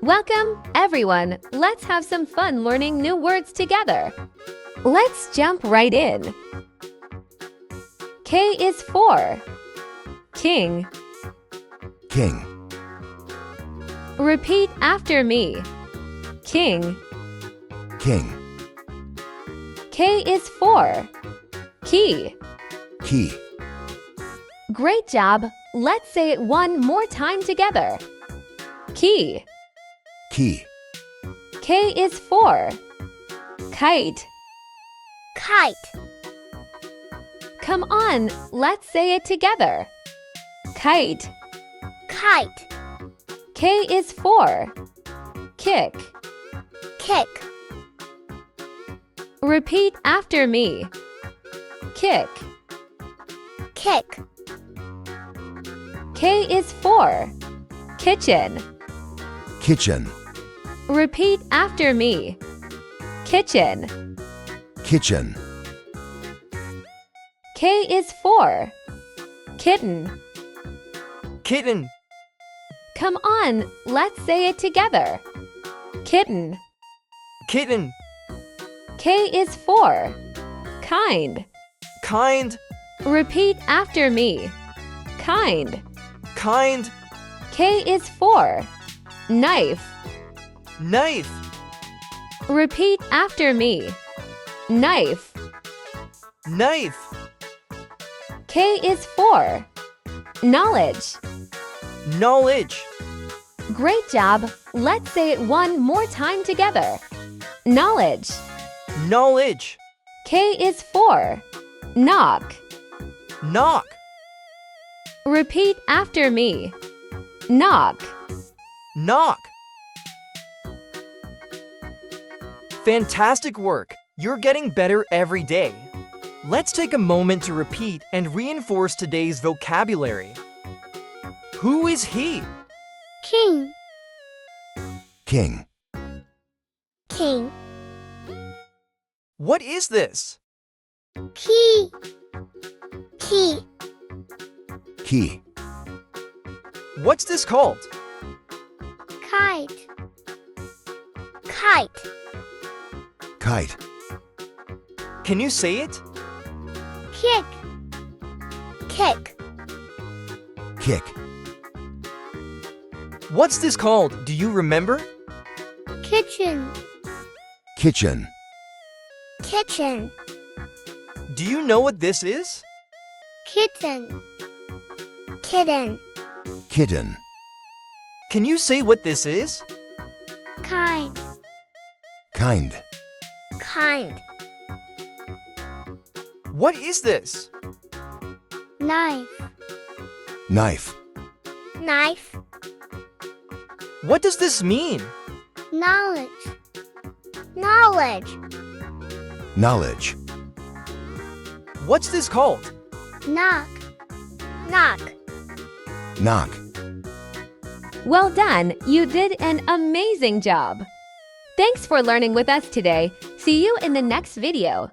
Welcome, everyone. Let's have some fun learning new words together. Let's jump right in. K is for king. King. Repeat after me. King. King. K is for key. Key. Great job. Let's say it one more time together. Key. Key. K is for kite. Kite. Come on, let's say it together. Kite. Kite. K is for kick. Kick. Repeat after me. Kick. Kick. K is for kitchen. Kitchen. Repeat after me. Kitchen. Kitchen. K is for kitten. Kitten. Come on, let's say it together. Kitten. Kitten. K is for kind. Kind. Repeat after me. Kind. Kind. K is for knife. Knife. Repeat after me. Knife. Knife. K is for knowledge. Knowledge. Great job. Let's say it one more time together. Knowledge. Knowledge. K is for knock. Knock. Repeat after me. Knock. Knock. Fantastic work! You're getting better every day. Let's take a moment to repeat and reinforce today's vocabulary. Who is he? King. King. King. What is this? Key. Key. Key. What's this called? Kite. Kite. Kite. Can you say it? Kick. Kick. Kick. What's this called? Do you remember? Kitchen. Kitchen. Kitchen. Do you know what this is? Kitten. Kitten. Kitten. Can you say what this is? Kind. Kind. Kind. What is this? Knife. Knife. Knife. What does this mean? Knowledge. Knowledge. Knowledge. What's this called? Knock. Knock. Knock. Well done. You did an amazing job. Thanks for learning with us today. See you in the next video.